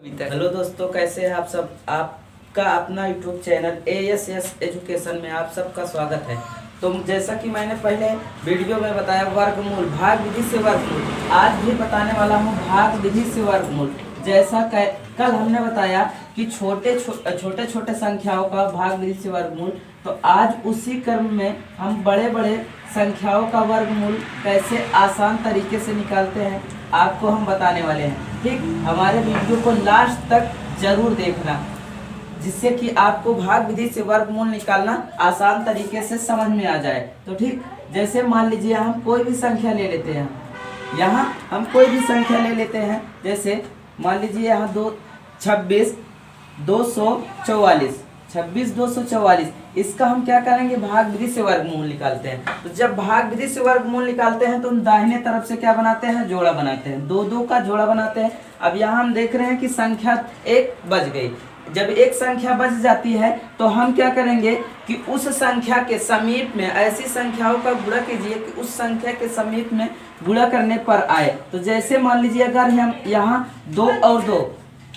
Hello दोस्तों, कैसे हैं आप सब। आपका अपना यूट्यूब चैनल ASS एजुकेशन में आप सबका स्वागत है। तो जैसा कि मैंने पहले वीडियो में बताया, वर्गमूल भाग विधि से वर्गमूल आज भी बताने वाला हूं। भाग विधि से वर्गमूल जैसा कल हमने बताया कि छोटे छोटे संख्याओं का भाग विधि से वर्गमूल, तो आज उसी क्रम में हम बड़े बड़े संख्याओं का वर्गमूल कैसे आसान तरीके से निकालते हैं आपको हम बताने वाले हैं। ठीक, हमारे वीडियो को लास्ट तक जरूर देखना, जिससे कि आपको भाग विधि से वर्गमूल निकालना आसान तरीके से समझ में आ जाए। तो ठीक, जैसे मान लीजिए हम कोई भी संख्या ले लेते हैं। यहाँ हम कोई भी संख्या ले लेते हैं, जैसे मान लीजिए यहाँ 26 244। इसका हम क्या करेंगे, भाग विधि से वर्गमूल निकालते हैं। तो जब भाग विधि से वर्गमूल निकालते हैं तो हम दाहिने तरफ से क्या बनाते हैं, जोड़ा बनाते हैं, दो का जोड़ा बनाते हैं। अब यहाँ हम देख रहे हैं कि संख्या एक बच गई। जब एक संख्या बच जाती है तो हम क्या करेंगे कि उस संख्या के समीप में ऐसी संख्याओं का गुणा कीजिए कि उस संख्या के समीप में गुणा करने पर आए। तो जैसे मान लीजिए अगर हम यहाँ 2 और 2,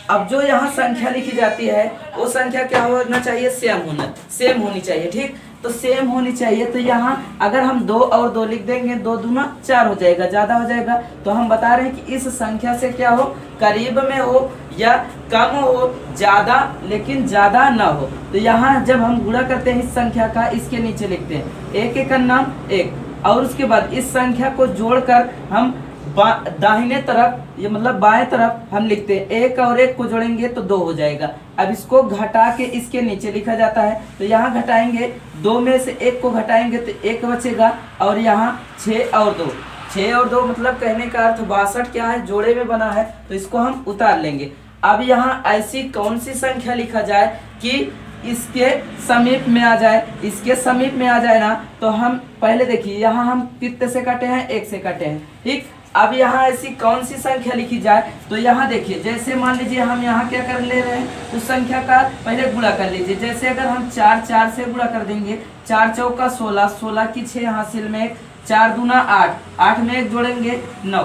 अब जो यहाँ संख्या लिखी जाती है वो संख्या क्या होना चाहिए, सेम होनी चाहिए। ठीक, तो सेम होनी चाहिए। तो यहाँ अगर हम 2 और 2 लिख देंगे, 2 दूना 4 हो जाएगा, ज्यादा हो जाएगा। तो हम बता रहे हैं कि इस संख्या से क्या हो, करीब में हो या कम हो, ज्यादा लेकिन ज्यादा ना हो। तो यहाँ जब हम गुणा करते हैं इस संख्या का, इसके नीचे लिखते हैं एक का नाम 1, और उसके बाद इस संख्या को जोड़कर हम दाहिने तरफ, ये मतलब बाएं तरफ हम लिखते हैं। 1 और 1 को जोड़ेंगे तो 2 हो जाएगा। अब इसको घटा के इसके नीचे लिखा जाता है। तो यहाँ घटाएंगे, 2 में से 1 को घटाएंगे तो 1 बचेगा, और यहाँ 6 और 2 मतलब कहने का अर्थ 62 क्या है, जोड़े में बना है। तो इसको हम उतार लेंगे। अब यहाँ ऐसी कौन सी संख्या लिखा जाए कि इसके समीप में आ जाए, इसके समीप में आ जाए ना। तो हम पहले देखिए, यहाँ हम कितने से कटे हैं, 1 से कटे हैं। ठीक, अब यहाँ ऐसी कौन सी संख्या लिखी जाए, तो यहाँ देखिए, जैसे मान लीजिए हम यहाँ क्या कर ले रहे हैं, तो संख्या का पहले गुणा कर लीजिए। जैसे अगर हम 4 से गुणा कर देंगे, 4 चौका 16, 16 की 6 हासिल में 1, 4 दूना 8, 8 में 1 जोड़ेंगे 9,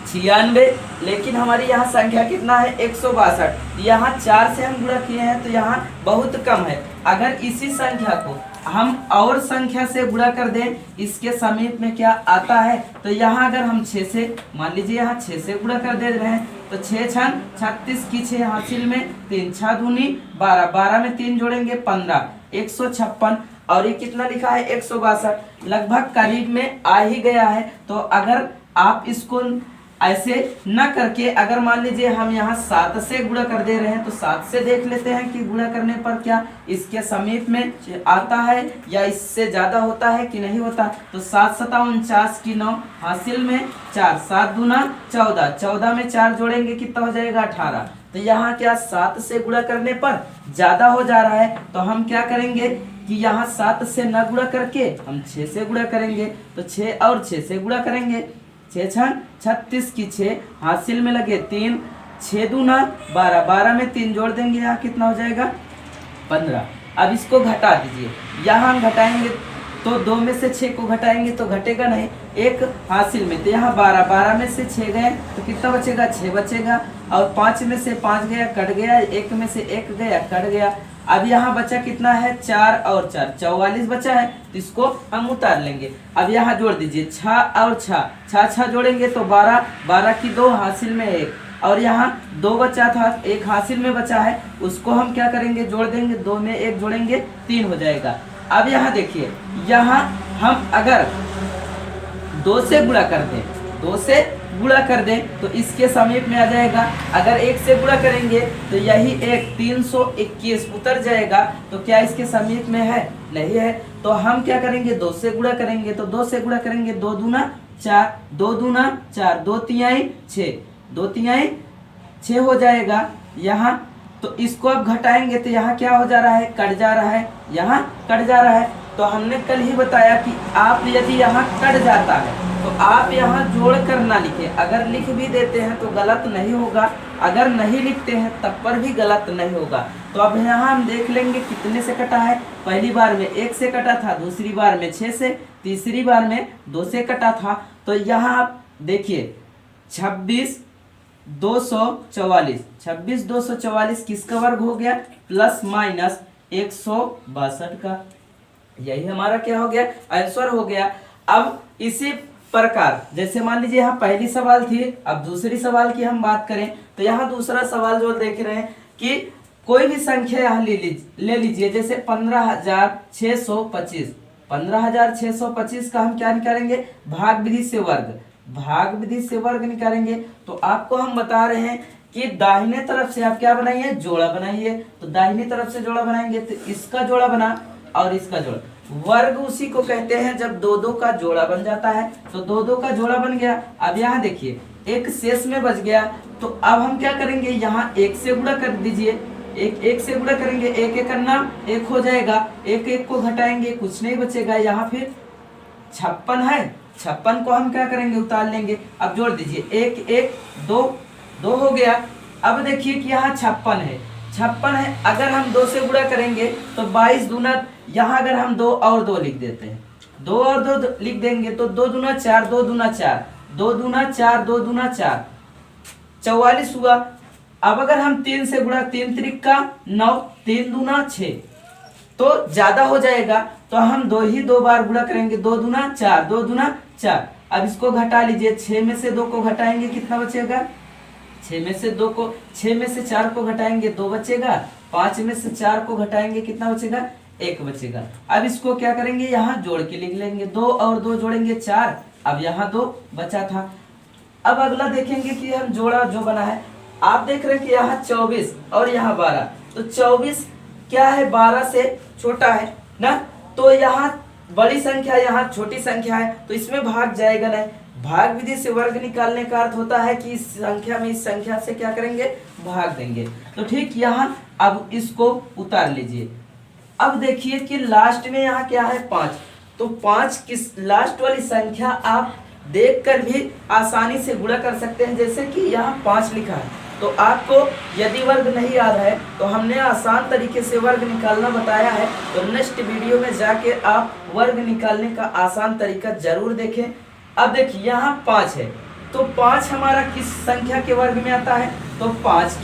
96। लेकिन हमारी यहाँ संख्या कितना है, 162। यहाँ 4 से हम गुणा किए हैं तो यहाँ बहुत कम है। अगर इसी संख्या को हम और संख्या से गुणा कर दें, इसके समीप में क्या आता है, तो यहाँ अगर हम 6 से, मान लीजिए यहाँ 6 से गुणा कर दे रहे हैं, तो 6 छन 36 की 6 हासिल में 3, 6 दूनी 12, 12 में 3 जोड़ेंगे 15, 156। और ये कितना लिखा है, 162, लगभग करीब में आ ही गया है। तो अगर आप इसको ऐसे न करके, अगर मान लीजिए हम यहाँ 7 से गुणा कर दे रहे हैं, तो 7 से देख लेते हैं कि गुणा करने पर क्या इसके समीप में आता है या इससे ज्यादा होता है कि नहीं होता। तो 7 7 49 की 9 हासिल में 4, 7 दूना 14, 14 में 4 जोड़ेंगे कितना हो जाएगा, 18। तो यहाँ क्या 7 से गुणा करने पर ज्यादा हो जा रहा है। तो हम क्या करेंगे कि यहाँ 7 से न गुणा करके हम 6 से गुणा करेंगे। तो 6 और 6 से गुणा करेंगे, 6 छन 36 की 6 हासिल में लगे 3, 6 दूना 12, 12 में 3 जोड़ देंगे, यहाँ कितना हो जाएगा, 15। अब इसको घटा दीजिए, यहाँ हम घटाएंगे तो 2 में से 6 को घटाएंगे तो घटेगा नहीं, 1 हासिल में, तो यहाँ 12, 12 में से 6 गए तो कितना बचेगा, 6 बचेगा। और 5 में से 5 गया, कट गया, 1 में से 1 गया, कट गया। अब यहाँ बचा कितना है, 4 और 4, 44 बचा है। तो इसको हम उतार लेंगे। अब यहाँ जोड़ दीजिए 6 और 6 जोड़ेंगे तो 12, 12 की 2 हासिल में 1, और यहाँ 2 बचा था, 1 हासिल में बचा है, उसको हम क्या करेंगे, जोड़ देंगे, 2 में 1 जोड़ेंगे 3 हो जाएगा। अब यहाँ देखिए, यहाँ हम अगर 2 से गुणा कर दें, 2 से गुणा कर दें तो इसके समीप में आ जाएगा। अगर 1 से गुणा करेंगे तो यही 1 321 उतर जाएगा। तो क्या इसके समीप में है, नहीं है। तो हम क्या करेंगे, 2 से गुणा करेंगे। तो 2 से गुणा करेंगे, 2 दूना 4, 2 दूना 4, 2 तिहाई 6, 2 तिहाई 6 हो जाएगा यहाँ। तो इसको अब घटाएंगे तो यहाँ क्या हो जा रहा है, कट जा रहा है, यहाँ कट जा रहा है। तो हमने कल ही बताया कि आप यदि यहाँ कट जाता है तो आप यहाँ जोड़ कर ना लिखें। अगर लिख भी देते हैं तो गलत नहीं होगा, अगर नहीं लिखते हैं तब पर भी गलत नहीं होगा। तो अब यहाँ हम देख लेंगे कितने से कटा है। पहली बार में 1 से कटा था, दूसरी बार में 6 से, तीसरी बार में 2 से कटा था। तो यहाँ आप देखिए 26 244, 26,244 किसका वर्ग हो गया, प्लस माइनस 162 का। यही हमारा क्या हो गया, आंसर हो गया। अब इसी प्रकार जैसे मान लीजिए यहाँ पहली सवाल थी, अब दूसरी सवाल की हम बात करें तो यहाँ दूसरा सवाल जो देख रहे हैं कि कोई भी संख्या यहाँ ले लीजिए, जैसे 15,625, 15,625 का हम क्या निकालेंगे, भाग विधि से वर्ग, भाग विधि से वर्ग निकालेंगे। तो आपको हम बता रहे हैं कि दाहिने तरफ से आप क्या बनाइए, जोड़ा बनाइए। तो दाहिने तरफ से जोड़ा बनाएंगे तो इसका जोड़ा बना और इसका जोड़ा, वर्ग उसी को कहते हैं जब दो दो का जोड़ा बन जाता है। तो दो दो का जोड़ा बन गया। अब यहाँ देखिए एक शेष में बच गया, तो अब हम क्या करेंगे, यहाँ एक से गुणा कर दीजिए, एक से गुणा करेंगे, एक एक करना एक हो जाएगा, एक एक को घटाएंगे कुछ नहीं बचेगा। यहाँ फिर 56 है, 56 को हम क्या करेंगे, उतार लेंगे। अब जोड़ दीजिए, एक एक दो, दो हो गया। अब देखिए कि यहाँ 56 है, 56 है, अगर हम 2 से गुणा करेंगे तो 22 दूना, यहाँ अगर हम 2 और 2 लिख देते हैं, 2 और 2 लिख देंगे तो 2 दूना 4, 2 दूना 4, 2 दूना 4, 2 दूना 4, 44 हुआ। अब अगर हम 3 से गुणा, 3 त्रिक का 9, 3 दूना 6, तो ज्यादा हो जाएगा, तो हम 2 बार गुणा करेंगे, 2 दूना 4, 2 दूना 4। अब इसको घटा लीजिए, 6 में से 2 को घटाएंगे कितना बचेगा, 6 में से 2 को, 6 में से 4 को घटाएंगे 2 बचेगा, 5 में से 4 को घटाएंगे कितना बचेगा, 1 बचेगा। अब इसको क्या करेंगे, यहाँ जोड़ के लिख लेंगे, 2 और 2 जोड़ेंगे 4, अब यहाँ 2 बचा था। अब अगला देखेंगे कि हम जोड़ा जो बना है, आप देख रहे हैं कि यहाँ 24 और यहाँ 12, तो 24 क्या है, 12 से छोटा है ना, तो यहाँ बड़ी संख्या यहाँ छोटी संख्या है, तो इसमें भाग जाएगा नहीं। भाग विधि से वर्ग निकालने का अर्थ होता है कि इस संख्या में इस संख्या से क्या करेंगे, भाग देंगे। तो ठीक यहाँ अब इसको उतार लीजिए। अब देखिए कि लास्ट में यहाँ क्या है, 5, तो 5 किस लास्ट वाली संख्या आप देखकर भी आसानी से गुणा कर सकते हैं। जैसे कि यहाँ 5 लिखा है, तो आपको यदि वर्ग नहीं याद है तो हमने आसान तरीके से वर्ग निकालना बताया है, तो नेक्स्ट वीडियो में जाके आप वर्ग निकालने का आसान तरीका जरूर देखें। अब देखिए यहाँ 5 है, तो 5 हमारा किस संख्या के वर्ग में आता है, तो 5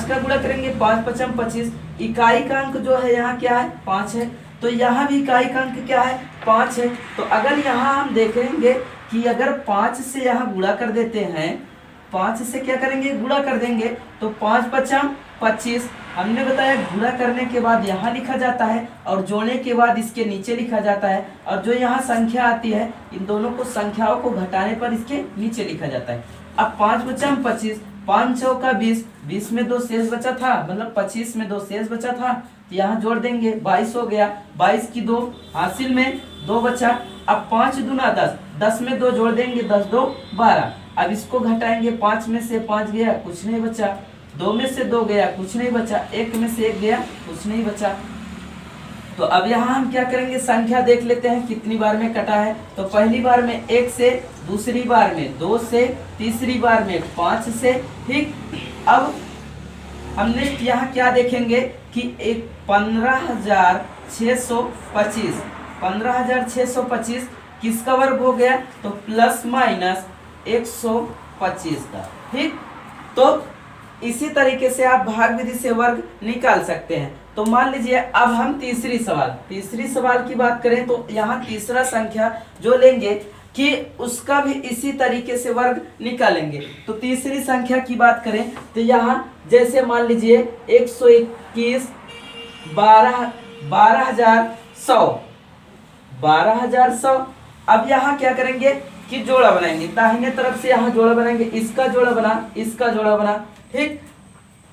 का गुणा करेंगे, 5 पचम 25, इकाई का अंक जो है यहाँ क्या है, 5 है, तो यहाँ भी इकाई का अंक क्या है, 5 है। तो अगर यहाँ हम देखेंगे कि अगर 5 से यहाँ गुणा कर देते हैं, 5 से क्या करेंगे, गुणा कर देंगे, तो 5 पचम 25, हमने बताया गुणा करने के बाद यहाँ लिखा जाता है और जोड़ने के बाद इसके नीचे लिखा जाता है, और जो यहाँ संख्या आती है इन दोनों को संख्याओं को घटाने पर इसके नीचे लिखा जाता है। अब 5 पचम 25, 5 छः का 20, 20 में 2 शेष बचा था, मतलब 25 में 2 शेष बचा था, तो यहाँ जोड़ देंगे, 22 हो गया, 22 की 2 हासिल में 2 बचा। अब 5 दूना 10, 10 में 2 जोड़ देंगे, 10 2 12। अब इसको घटाएंगे, 5 में से 5 गया कुछ नहीं बचा, 2 में से 2 गया कुछ नहीं बचा, 1 में से 1 गया कुछ नहीं बचा। तो अब यहाँ हम क्या करेंगे, संख्या देख लेते हैं कितनी बार में कटा है। तो पहली बार में 1 से, दूसरी बार में 2 से, तीसरी बार में 5 से, ठीक। अब हमने यहाँ क्या देखेंगे कि एक 15,625, 15,625 किसका वर्ग हो गया, तो प्लस माइनस 125 का, ठीक। तो इसी तरीके से आप भाग विधि से वर्ग निकाल सकते हैं। तो मान लीजिए अब हम तीसरी सवाल की बात करें, तो यहाँ तीसरा संख्या जो लेंगे कि उसका भी इसी तरीके से वर्ग निकालेंगे। तो तीसरी संख्या की बात करें तो यहाँ जैसे मान लीजिए 121, 12,100। अब यहाँ क्या करेंगे कि जोड़ा बनाएंगे, दाहिने तरफ से यहाँ जोड़ा बनाएंगे, इसका जोड़ा बना, इसका जोड़ा बना, ठीक।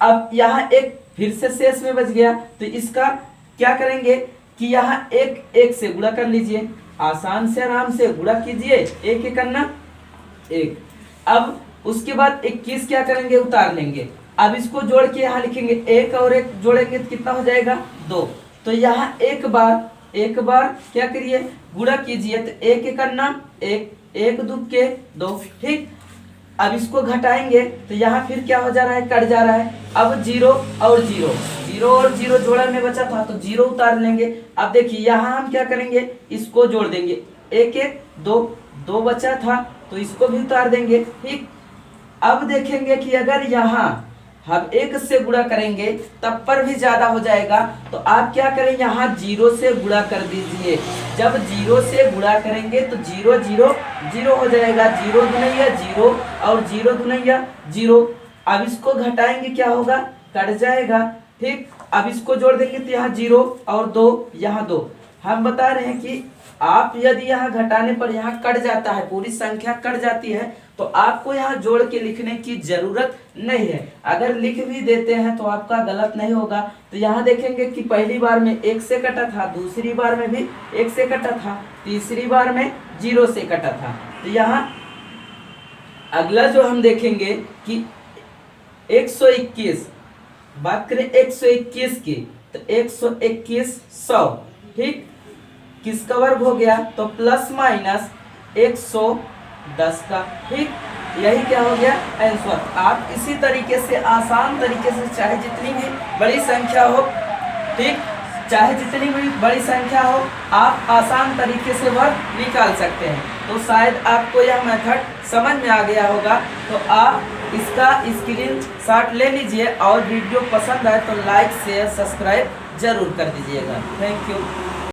अब यहाँ एक फिर से शेष में बच गया, तो इसका क्या करेंगे कि यहाँ एक से गुणा कर लीजिए, आसान से आराम से गुणा कीजिए, एक एक करना एक। अब उसके बाद 21 क्या करेंगे, उतार लेंगे। अब इसको जोड़ के यहाँ लिखेंगे, 1 और 1 जोड़ेंगे तो कितना हो जाएगा, 2। तो यहाँ एक बार क्या करिए, गुणा कीजिए, तो 1 एक करना एक, 1 2 के 2, ठीक। अब इसको घटाएंगे तो यहाँ फिर क्या हो जा रहा है, कट जा रहा है। अब 0 और 0 जोड़ा में बचा था, तो 0 उतार लेंगे। अब देखिए यहाँ हम क्या करेंगे, इसको जोड़ देंगे, 1 1 2 बचा था, तो इसको भी उतार देंगे, ठीक। अब देखेंगे कि अगर यहाँ हम 1 से गुणा करेंगे तब पर भी ज्यादा हो जाएगा, तो आप क्या करें, यहाँ 0 से गुणा कर दीजिए। जब 0 से गुणा करेंगे तो 0 0 0 हो जाएगा, 0 दुनैया 0 और 0 दुनैया 0। अब इसको घटाएंगे क्या होगा, कट जाएगा। ठीक, अब इसको जोड़ देंगे तो यहाँ 0 और 2 यहाँ 2। हम बता रहे हैं कि आप यदि यहाँ घटाने पर यहाँ कट जाता है, पूरी संख्या कट जाती है, तो आपको यहाँ जोड़ के लिखने की जरूरत नहीं है। अगर लिख भी देते हैं तो आपका गलत नहीं होगा। तो यहाँ देखेंगे कि पहली बार में 1 से कटा था, दूसरी बार में भी 1 से कटा था, तीसरी बार में 0 से कटा था। तो यहाँ अगला जो हम देखेंगे कि 121, बात करें 121 की, तो 121 100। ठीक, किसका वर्ग हो गया, तो प्लस माइनस 110 का। ठीक, यही क्या हो गया, आंसर। आप इसी तरीके से आसान तरीके से चाहे जितनी भी बड़ी संख्या हो, ठीक, चाहे जितनी भी बड़ी संख्या हो, आप आसान तरीके से वर्ग निकाल सकते हैं। तो शायद आपको यह मेथड समझ में आ गया होगा। तो आप इसका स्क्रीनशॉट ले लीजिए और वीडियो पसंद आए तो लाइक शेयर सब्सक्राइब जरूर कर दीजिएगा। Thank you.